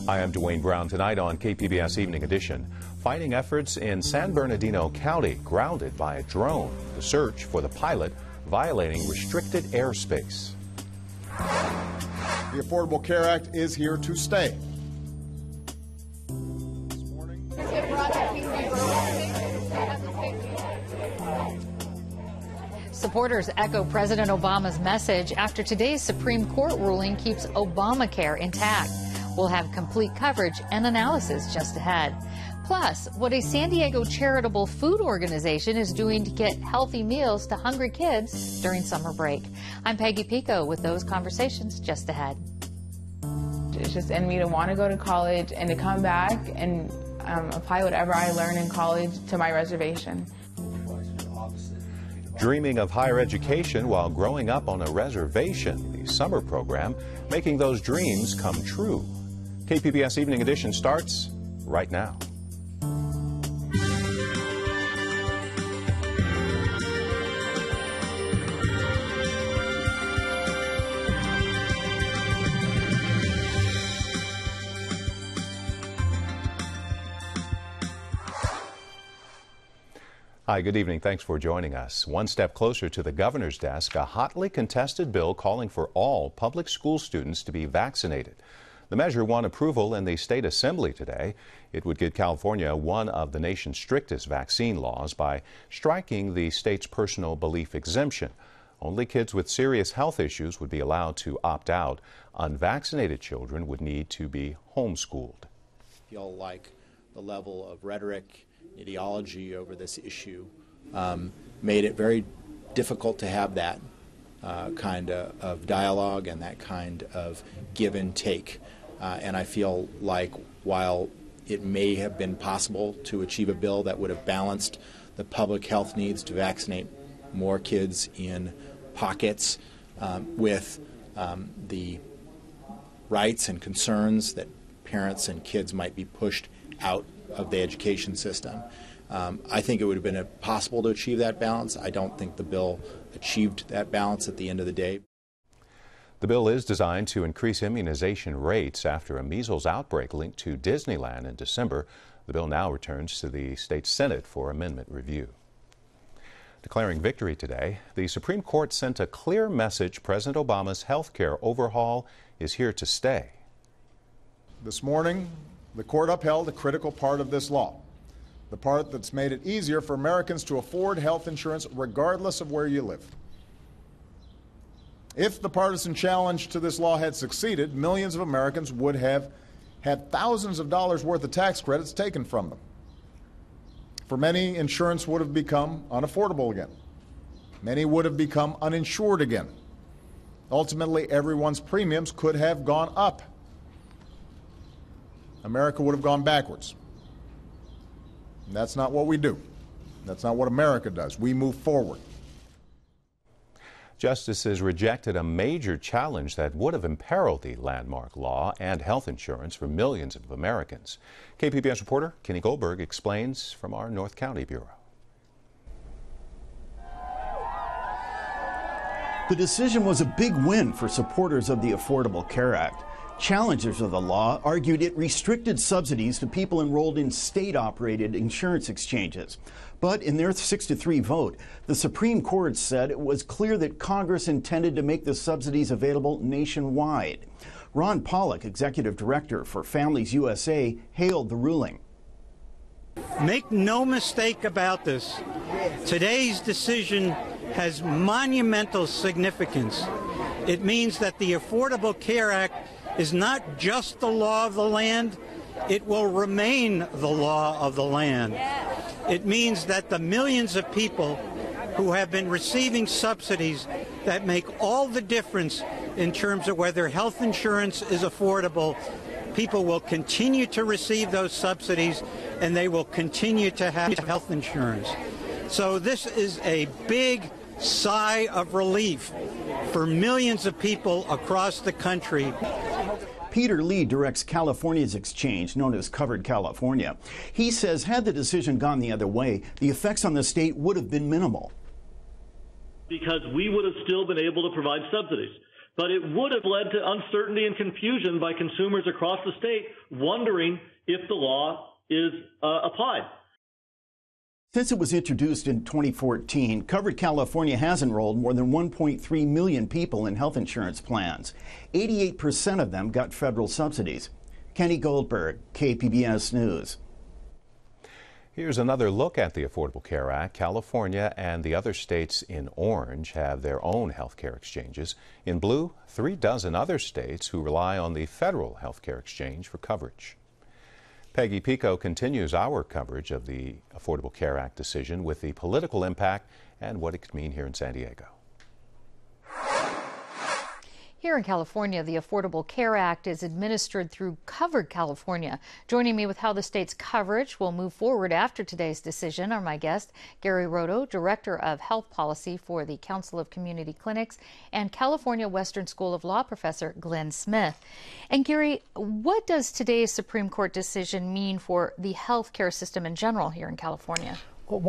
Hi, I'm Dwayne Brown. Tonight on KPBS Evening Edition, fighting efforts in San Bernardino County grounded by a drone. The search for the pilot violating restricted airspace. The Affordable Care Act is here to stay. Supporters echo President Obama's message after today's Supreme Court ruling keeps Obamacare intact. We'll have complete coverage and analysis just ahead. Plus, what a San Diego charitable food organization is doing to get healthy meals to hungry kids during summer break. I'm Peggy Pico with those conversations just ahead. It's just in me to want to go to college and to come back and apply whatever I learn in college to my reservation. Dreaming of higher education while growing up on a reservation, the summer program making those dreams come true. KPBS Evening Edition starts right now. Hi, good evening. Thanks for joining us. One step closer to the governor's desk, a hotly contested bill calling for all public school students to be vaccinated. The measure won approval in the state assembly today. It would give California one of the nation's strictest vaccine laws by striking the state's personal belief exemption. Only kids with serious health issues would be allowed to opt out. Unvaccinated children would need to be homeschooled. I feel like the level of rhetoric, ideology over this issue made it very difficult to have that kind of dialogue and that kind of give and take. And I feel like while it may have been possible to achieve a bill that would have balanced the public health needs to vaccinate more kids in pockets with the rights and concerns that parents and kids might be pushed out of the education system. I think it would have been possible to achieve that balance. I don't think the bill achieved that balance at the end of the day. The bill is designed to increase immunization rates after a measles outbreak linked to Disneyland in December. The bill now returns to the state Senate for amendment review. Declaring victory today, the Supreme Court sent a clear message President Obama's health care overhaul is here to stay. This morning, the court upheld a critical part of this law, the part that's made it easier for Americans to afford health insurance regardless of where you live. If the partisan challenge to this law had succeeded, millions of Americans would have had thousands of dollars worth of tax credits taken from them. For many, insurance would have become unaffordable again. Many would have become uninsured again. Ultimately, everyone's premiums could have gone up. America would have gone backwards. And that's not what we do. That's not what America does. We move forward. Justices rejected a major challenge that would have imperiled the landmark law and health insurance for millions of Americans. KPBS reporter Kenny Goldberg explains from our North County Bureau. The decision was a big win for supporters of the Affordable Care Act. Challengers of the law argued it restricted subsidies to people enrolled in state-operated insurance exchanges. But in their 6-3 vote, the Supreme Court said it was clear that Congress intended to make the subsidies available nationwide. Ron Pollock, executive director for Families USA, hailed the ruling. Make no mistake about this. Today's decision has monumental significance. It means that the Affordable Care Act is not just the law of the land, it will remain the law of the land. It means that the millions of people who have been receiving subsidies that make all the difference in terms of whether health insurance is affordable, people will continue to receive those subsidies and they will continue to have health insurance. So this is a big sigh of relief for millions of people across the country. Peter Lee directs California's exchange, known as Covered California. He says had the decision gone the other way, the effects on the state would have been minimal. Because we would have still been able to provide subsidies. but it would have led to uncertainty and confusion by consumers across the state wondering if the law is applied. Since it was introduced in 2014, Covered California has enrolled more than 1.3 million people in health insurance plans. 88% of them got federal subsidies. Kenny Goldberg, KPBS News. Here's another look at the Affordable Care Act. California and the other states in orange have their own health care exchanges. In blue, 36 other states who rely on the federal health care exchange for coverage. Peggy Pico continues our coverage of the Affordable Care Act decision with the political impact and what it could mean here in San Diego. Here in California, the Affordable Care Act is administered through Covered California. Joining me with how the state's coverage will move forward after today's decision are my guest, Gary Roto, Director of Health Policy for the Council of Community Clinics, and California Western School of Law professor Glenn Smith. And Gary, what does today's Supreme Court decision mean for the health care system in general here in California? Well,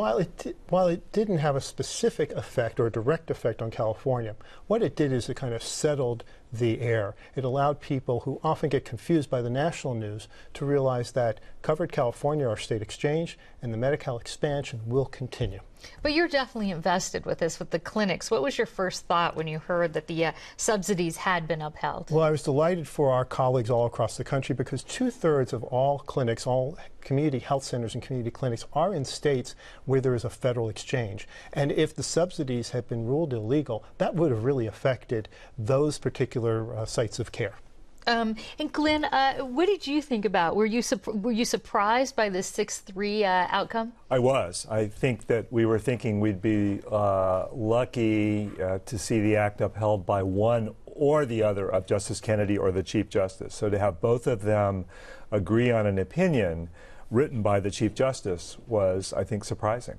while it didn't have a specific effect or a direct effect on California, what it did is it kind of settled the air. It allowed people who often get confused by the national news to realize that Covered California, our state exchange, and the Medi-Cal expansion will continue. But you're definitely invested with this, with the clinics. What was your first thought when you heard that the subsidies had been upheld? Well, I was delighted for our colleagues all across the country because 2/3 of all clinics, all community health centers and community clinics are in states where there is a federal exchange. And if the subsidies had been ruled illegal, that would have really affected those particular sites of care. And Glenn, what did you think about? Were you surprised by the 6-3 outcome? I was. I think that we were thinking we'd be lucky to see the act upheld by one or the other of Justice Kennedy or the Chief Justice. So to have both of them agree on an opinion written by the Chief Justice was, I think, surprising.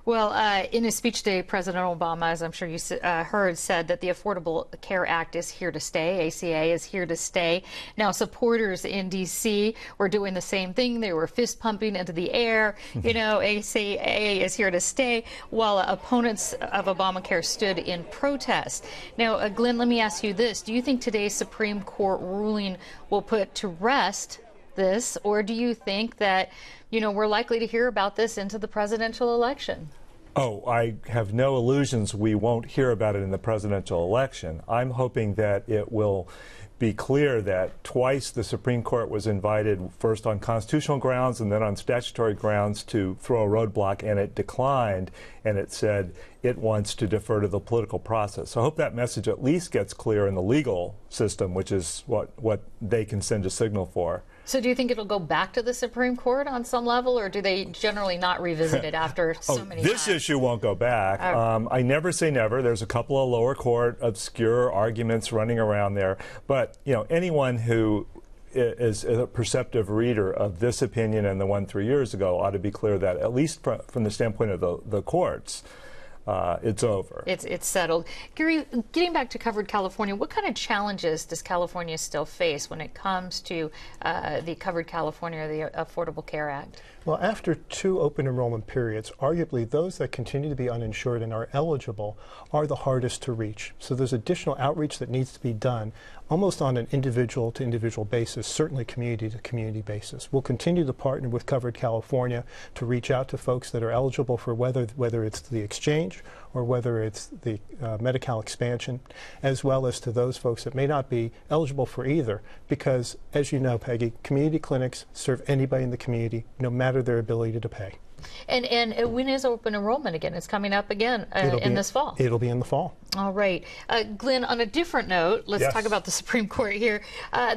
Well, in his speech today, President Obama, as I'm sure you heard, said that the Affordable Care Act is here to stay. ACA is here to stay. Now, supporters in D.C. were doing the same thing. They were fist pumping into the air. You know, ACA is here to stay, while opponents of Obamacare stood in protest. Now, Glenn, let me ask you this. Do you think today's Supreme Court ruling will put to rest this, or do you think that, you know, we're likely to hear about this into the presidential election? Oh, I have no illusions we won't hear about it in the presidential election. I'm hoping that it will be clear that twice the Supreme Court was invited, first on constitutional grounds and then on statutory grounds, to throw a roadblock, and it declined, and it said it wants to defer to the political process. So I hope that message at least gets clear in the legal system, which is what they can send a signal for. So do you think it'll go back to the Supreme Court on some level, or do they generally not revisit it after so many This times? issue won't go back. I never say never. There's a couple of lower court obscure arguments running around there. But, you know, anyone who is a perceptive reader of this opinion and the one 3 years ago ought to be clear that, at least from the standpoint of the courts, it's over. It's settled. Gary, getting back to Covered California, what kind of challenges does California still face when it comes to the Covered California or the Affordable Care Act? Well, after 2 open enrollment periods, arguably those that continue to be uninsured and are eligible are the hardest to reach. So there's additional outreach that needs to be done almost on an individual to individual basis, certainly community to community basis. We'll continue to partner with Covered California to reach out to folks that are eligible for whether it's the exchange or whether it's the Medi-Cal expansion, as well as to those folks that may not be eligible for either, because, as you know, Peggy, community clinics serve anybody in the community, no matter their ability to pay. And when is open enrollment again? It's coming up again this fall. It'll be in the fall. All right. Glenn, on a different note, let's talk about the Supreme Court here.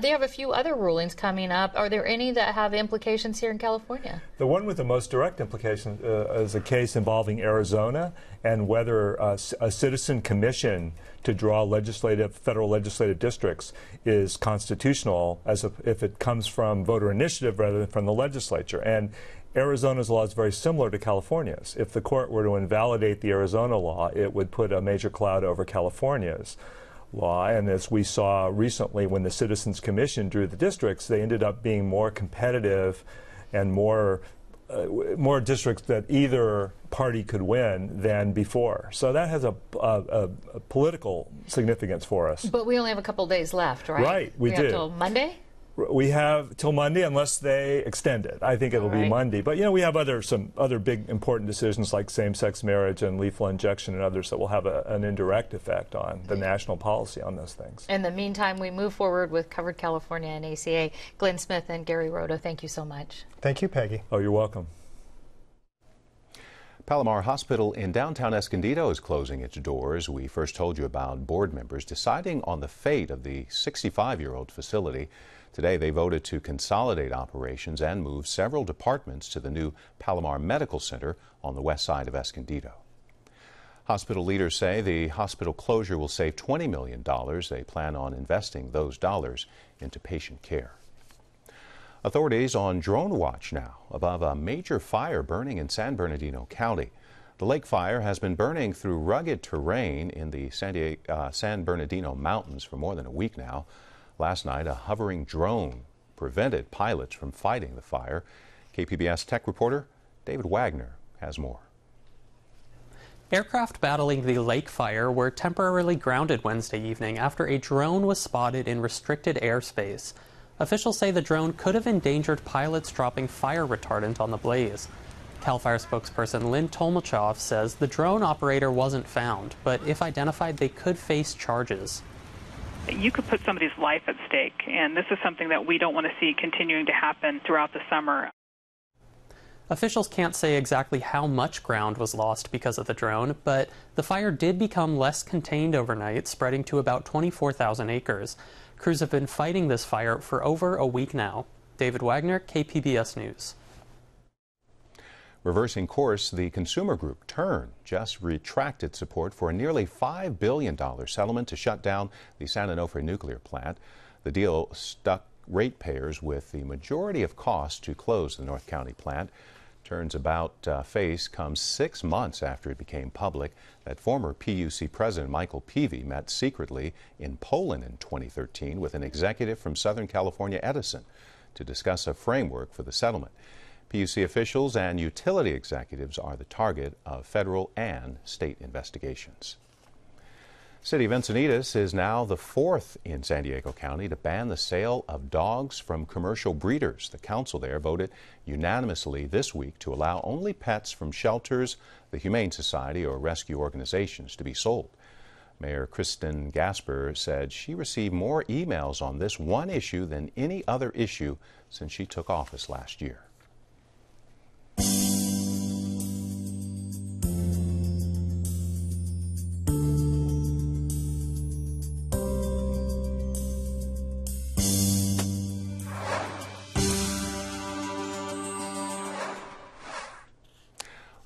They have a few other rulings coming up. Are there any that have implications here in California? The one with the most direct implications is a case involving Arizona and whether a citizen commission to draw federal legislative districts is constitutional if it comes from voter initiative rather than from the legislature. And Arizona's law is very similar to California's. If the court were to invalidate the Arizona law, it would put a major cloud over California's law. And as we saw recently when the Citizens Commission drew the districts, they ended up being more competitive and more more districts that either party could win than before. So that has a political significance for us. But we only have a couple days left, right? Right, we do. Have till Monday? We have till Monday, unless they extend it. I think it'll be Monday. But, you know, we have some other big important decisions like same-sex marriage and lethal injection and others that will have an indirect effect on the national policy on those things. In the meantime, we move forward with Covered California and ACA. Glenn Smith and Gary Roto, thank you so much. Thank you, Peggy. Oh, you're welcome. Palomar Hospital in downtown Escondido is closing its doors. We first told you about board members deciding on the fate of the 65-year-old facility. Today, they voted to consolidate operations and move several departments to the new Palomar Medical Center on the west side of Escondido. Hospital leaders say the hospital closure will save $20 million. They plan on investing those dollars into patient care. Authorities on drone watch now above a major fire burning in San Bernardino County. The lake fire has been burning through rugged terrain in the San Bernardino Mountains for more than a week now. Last night, a hovering drone prevented pilots from fighting the fire. KPBS tech reporter David Wagner has more. Aircraft battling the lake fire were temporarily grounded Wednesday evening after a drone was spotted in restricted airspace. Officials say the drone could have endangered pilots dropping fire retardant on the blaze. CAL FIRE spokesperson Lynn Tolmachoff says the drone operator wasn't found, but if identified, they could face charges. You could put somebody's life at stake, and this is something that we don't want to see continuing to happen throughout the summer. Officials can't say exactly how much ground was lost because of the drone, but the fire did become less contained overnight, spreading to about 24,000 acres. Crews have been fighting this fire for over a week now. David Wagner, KPBS News. Reversing course, the consumer group Turn just retracted support for a nearly $5 billion settlement to shut down the San Onofre nuclear plant. The deal stuck ratepayers with the majority of costs to close the North County plant. Turn's about-face comes 6 months after it became public that former PUC President Michael Peavy met secretly in Poland in 2013 with an executive from Southern California Edison to discuss a framework for the settlement. PUC officials and utility executives are the target of federal and state investigations. City of Encinitas is now the fourth in San Diego County to ban the sale of dogs from commercial breeders. The council there voted unanimously this week to allow only pets from shelters, the Humane Society, or rescue organizations to be sold. Mayor Kristen Gasper said she received more emails on this one issue than any other issue since she took office last year.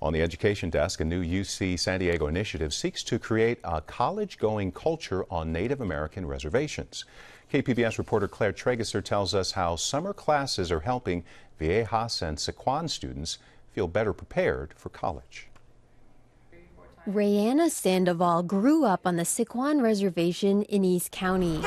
On the education desk, a new UC San Diego initiative seeks to create a college-going culture on Native American reservations. KPBS reporter Claire Trageser tells us how summer classes are helping Viejas and Sequan students feel better prepared for college. Rayanna Sandoval grew up on the Sequan Reservation in East County.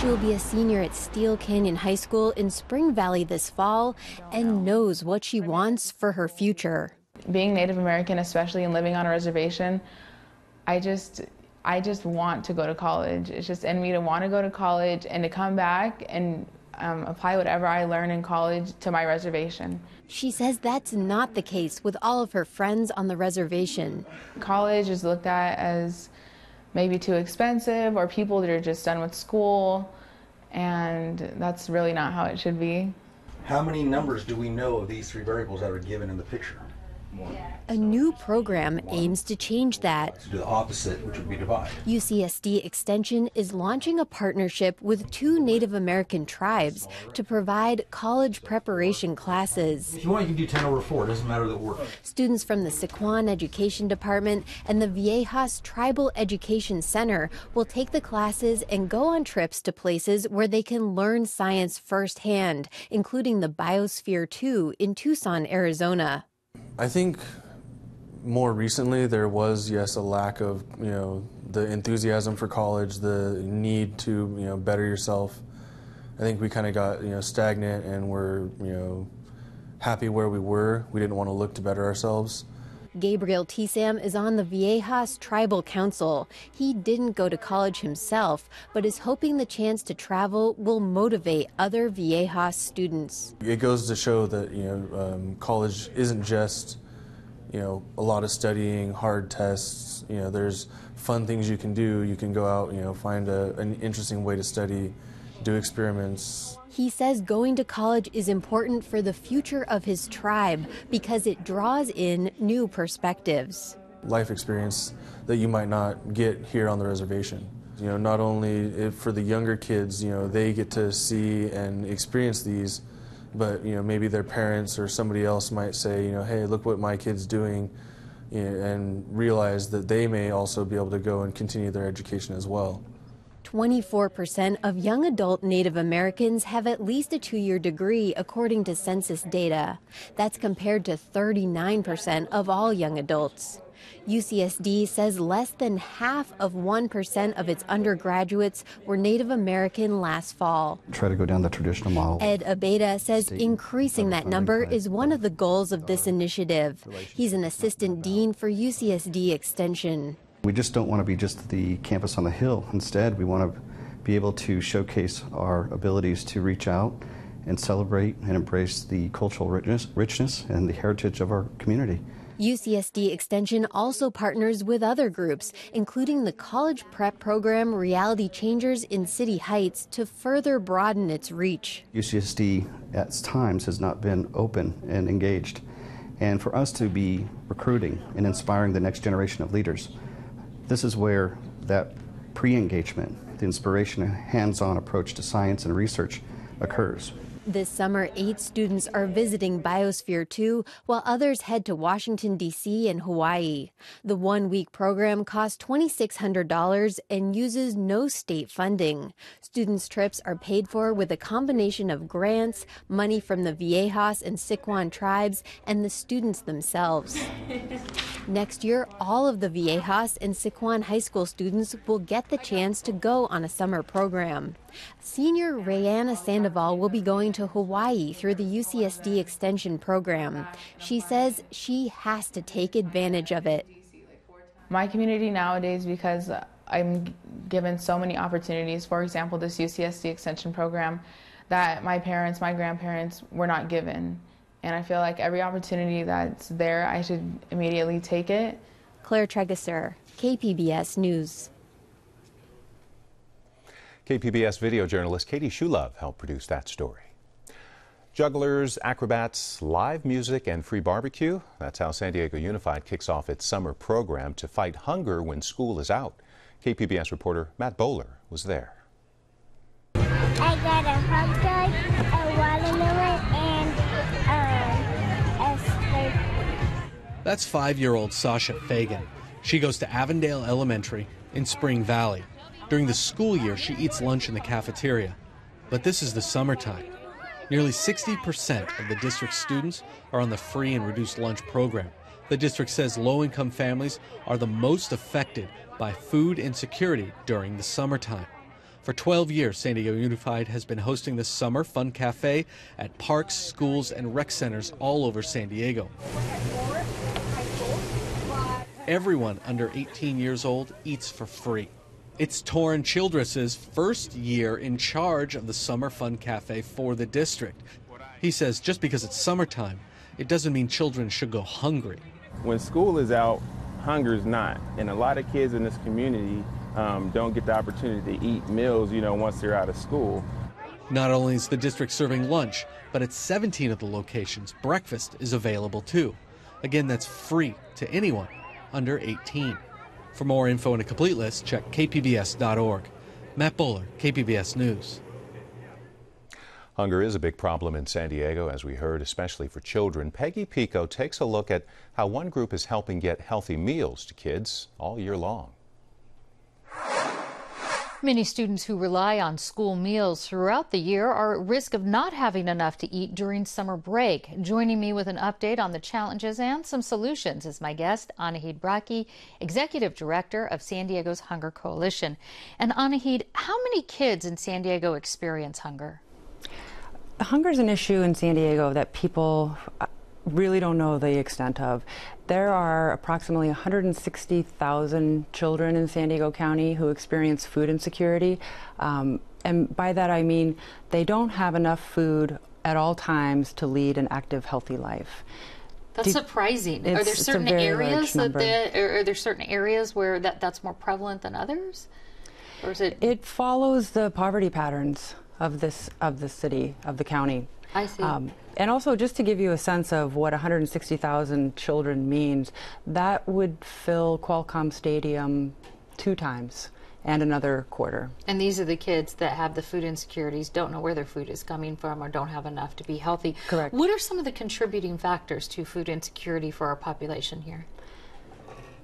She will be a senior at Steele Canyon High School in Spring Valley this fall and knows what she wants for her future. Being Native American, especially and living on a reservation, I just want to go to college. It's just in me to want to go to college and to come back and apply whatever I learn in college to my reservation. She says that's not the case with all of her friends on the reservation. College is looked at as maybe too expensive, or people that are just done with school, and that's really not how it should be. How many numbers do we know of these three variables that are given in the picture? A new program aims to change that. To do the opposite, which would be divide. UCSD Extension is launching a partnership with 2 Native American tribes to provide college preparation classes. If you want, you can do 10 over 4. It doesn't matter the order. Students from the Sequan Education Department and the Viejas Tribal Education Center will take the classes and go on trips to places where they can learn science firsthand, including the Biosphere 2 in Tucson, Arizona. I think more recently there was, yes, a lack of, the enthusiasm for college, the need to, better yourself. I think we kind of got, stagnant, and we're, happy where we were. We didn't want to look to better ourselves. Gabriel Tisam is on the Viejas Tribal Council. He didn't go to college himself, but is hoping the chance to travel will motivate other Viejas students. It goes to show that college isn't just a lot of studying, hard tests. There's fun things you can do. You can go out, find an interesting way to study, do experiments. He says going to college is important for the future of his tribe because it draws in new perspectives. Life experience that you might not get here on the reservation. Not only for the younger kids, they get to see and experience these, but maybe their parents or somebody else might say, hey, look what my kid's doing, and realize that they may also be able to go and continue their education as well. 24% of young adult Native Americans have at least a 2-year degree, according to census data. That's compared to 39% of all young adults. UCSD says less than half of 1% of its undergraduates were Native American last fall. Try to go down the traditional model. Ed Abeda says increasing that number is one of the goals of this initiative. He's an assistant dean for UCSD Extension. We just don't want to be just the campus on the hill. Instead, we want to be able to showcase our abilities to reach out and celebrate and embrace the cultural richness and the heritage of our community. UCSD Extension also partners with other groups, including the college prep program Reality Changers in City Heights, to further broaden its reach. UCSD at times has not been open and engaged. And for us to be recruiting and inspiring the next generation of leaders, this is where that pre-engagement, the inspiration, and hands-on approach to science and research occurs. This summer, 8 students are visiting Biosphere 2, while others head to Washington, D.C. and Hawaii. The 1-week program costs $2,600 and uses no state funding. Students' trips are paid for with a combination of grants, money from the Viejas and Siquan tribes, and the students themselves. Next year, all of the Viejas and Siquan high school students will get the chance to go on a summer program. Senior Rayanna Sandoval will be going to Hawaii through the UCSD Extension program. She says she has to take advantage of it. My community nowadays, because I'm given so many opportunities, for example, this UCSD Extension program, that my parents, my grandparents were not given. And I feel like every opportunity that's there, I should immediately take it. Claire Tregesser, KPBS News. KPBS video journalist Katie Shulove helped produce that story. Jugglers, acrobats, live music, and free barbecue. That's how San Diego Unified kicks off its summer program to fight hunger when school is out. KPBS reporter Matt Bowler was there. I got a hot dog, a watermelon, and a steak. That's 5-year-old Sasha Fagan. She goes to Avondale Elementary in Spring Valley. During the school year, she eats lunch in the cafeteria. But this is the summertime. Nearly 60% of the district's students are on the free and reduced lunch program. The district says low-income families are the most affected by food insecurity during the summertime. For 12 years, San Diego Unified has been hosting the Summer Fun Cafe at parks, schools, and rec centers all over San Diego. Everyone under 18 years old eats for free. It's Torrin Childress's first year in charge of the Summer Fun Cafe for the district. He says just because it's summertime, it doesn't mean children should go hungry. When school is out, hunger is not. And a lot of kids in this community don't get the opportunity to eat meals, once they're out of school. Not only is the district serving lunch, but at 17 of the locations, breakfast is available too. Again, that's free to anyone under 18. For more info and a complete list, check kpbs.org. Matt Bowler, KPBS News. Hunger is a big problem in San Diego, as we heard, especially for children. Peggy Pico takes a look at how one group is helping get healthy meals to kids all year long. Many students who rely on school meals throughout the year are at risk of not having enough to eat during summer break. Joining me with an update on the challenges and some solutions is my guest, Anahid Braki, Executive Director of San Diego's Hunger Coalition. And Anahid, how many kids in San Diego experience hunger? Hunger is an issue in San Diego that people really don't know the extent of. There are approximately 160,000 children in San Diego County who experience food insecurity. And by that I mean they don't have enough food at all times to lead an active, healthy life. That's surprising. Are there certain areas are there certain areas where that's more prevalent than others? Or is it? It follows the poverty patterns of the city, of the county. I see. And also, just to give you a sense of what 160,000 children means, that would fill Qualcomm Stadium 2 times and another quarter. And these are the kids that have the food insecurities, don't know where their food is coming from, or don't have enough to be healthy. Correct. What are some of the contributing factors to food insecurity for our population here?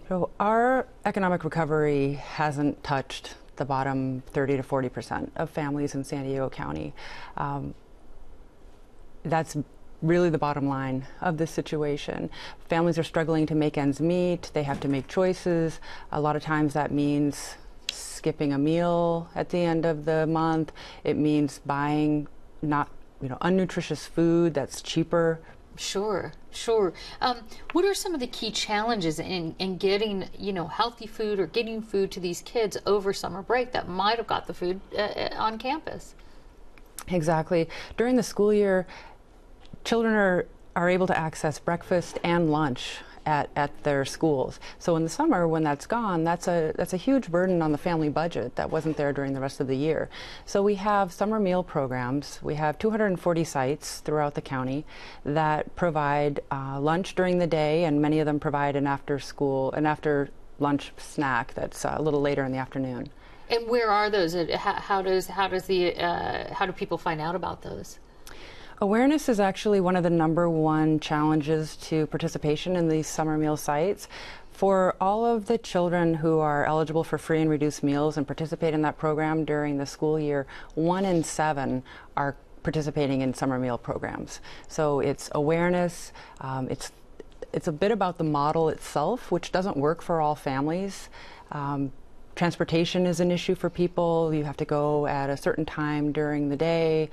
So our economic recovery hasn't touched the bottom 30 to 40% of families in San Diego County. That's really the bottom line of this situation. Families are struggling to make ends meet. They have to make choices. A lot of times that means skipping a meal at the end of the month. It means buying unnutritious food that's cheaper. Sure. What are some of the key challenges in getting, healthy food or getting food to these kids over summer break that might have got the food on campus? Exactly. During the school year, children are able to access breakfast and lunch at their schools. So in the summer, when that's gone, that's a huge burden on the family budget that wasn't there during the rest of the year. So we have summer meal programs. We have 240 sites throughout the county that provide lunch during the day, and many of them provide an after lunch snack that's a little later in the afternoon. And where are those? How do people find out about those? Awareness is actually one of the #1 challenges to participation in these summer meal sites. For all of the children who are eligible for free and reduced meals and participate in that program during the school year, 1 in 7 are participating in summer meal programs. So it's awareness, it's a bit about the model itself, which doesn't work for all families. Transportation is an issue for people. You have to go at a certain time during the day.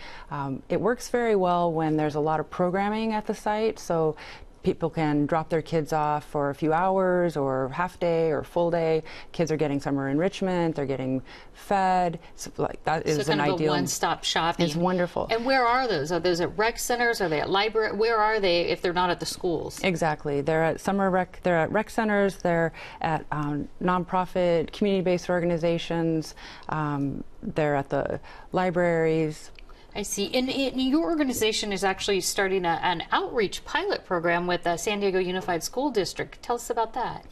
It works very well when there's a lot of programming at the site, so people can drop their kids off for a few hours or half day or full day. Kids are getting summer enrichment, they're getting fed. So that is an ideal. So kind of a one-stop shopping. It's wonderful. And where are those? Are those at rec centers? Are they at library? Where are they if they're not at the schools? Exactly. They're at they're at rec centers, they're at nonprofit, community-based organizations, they're at the libraries. I see. And your organization is actually starting an outreach pilot program with the San Diego Unified School District. Tell us about that.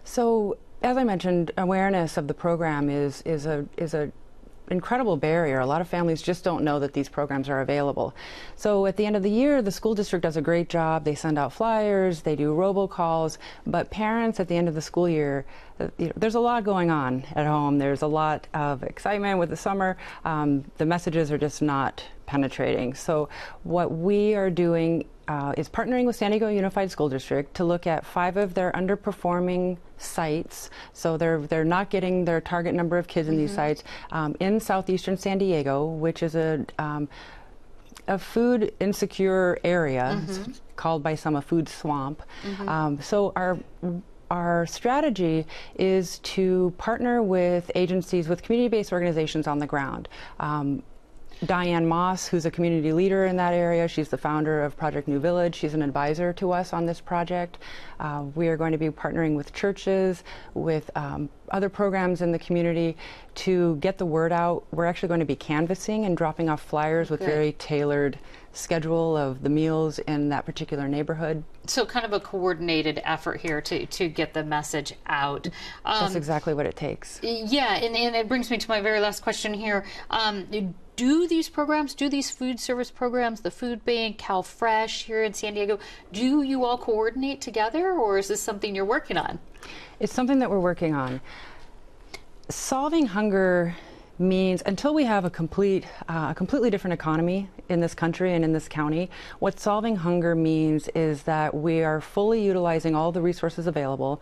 So, as I mentioned, awareness of the program is a incredible barrier. A lot of families just don't know that these programs are available. So at the end of the year, the school district does a great job. They send out flyers, they do robocalls, but parents at the end of the school year, there's a lot going on at home. There's a lot of excitement with the summer. The messages are just not penetrating. So what we are doing is partnering with San Diego Unified School District to look at 5 of their underperforming sites. So they're not getting their target number of kids in these sites in southeastern San Diego, which is a food insecure area. It's called by some a food swamp. So our strategy is to partner with agencies, with community-based organizations on the ground. Diane Moss, who's a community leader in that area, she's the founder of Project New Village. She's an advisor to us on this project. We are going to be partnering with churches, with other programs in the community to get the word out. We're actually going to be canvassing and dropping off flyers with very tailored schedule of the meals in that particular neighborhood. So kind of a coordinated effort here to get the message out. That's exactly what it takes. Yeah, and it brings me to my very last question here. Do these food service programs, the Food Bank, Cal Fresh here in San Diego, do you all coordinate together, or is this something you're working on? It's something that we're working on. Solving hunger means, until we have a completely different economy in this country and in this county, what solving hunger means is that we are fully utilizing all the resources available,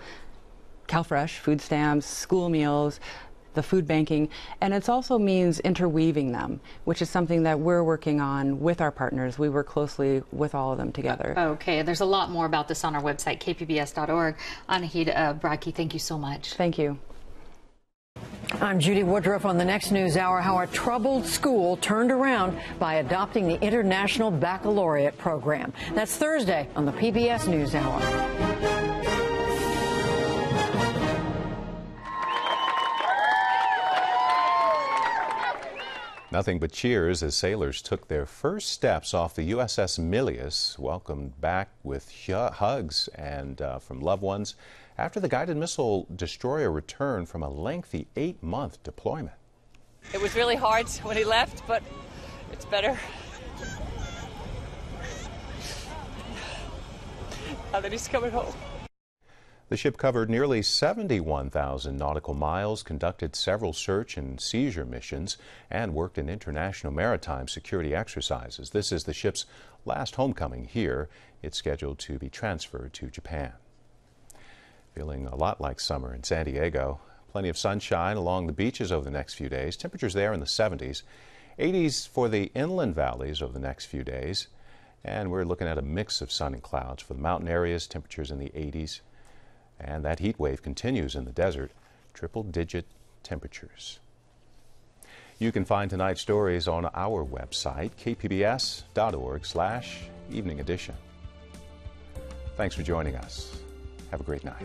Cal Fresh, food stamps, school meals, the food banking, and it also means interweaving them, which is something that we're working on with our partners. We work closely with all of them together. Okay, there's a lot more about this on our website, kpbs.org. Anahid Braki, thank you so much. Thank you. I'm Judy Woodruff on the next News Hour. How a troubled school turned around by adopting the International Baccalaureate program. That's Thursday on the PBS News Hour. Nothing but cheers as sailors took their first steps off the USS Milius, welcomed back with hugs and from loved ones after the guided missile destroyer returned from a lengthy 8-month deployment. It was really hard when he left, but it's better now that he's coming home. The ship covered nearly 71,000 nautical miles, conducted several search and seizure missions, and worked in international maritime security exercises. This is the ship's last homecoming here. It's scheduled to be transferred to Japan. Feeling a lot like summer in San Diego. Plenty of sunshine along the beaches over the next few days. Temperatures there in the 70s. 80s for the inland valleys over the next few days. And we're looking at a mix of sun and clouds. For the mountain areas, temperatures in the 80s. And that heat wave continues in the desert. Triple-digit temperatures. You can find tonight's stories on our website, kpbs.org/evening edition. Thanks for joining us. Have a great night.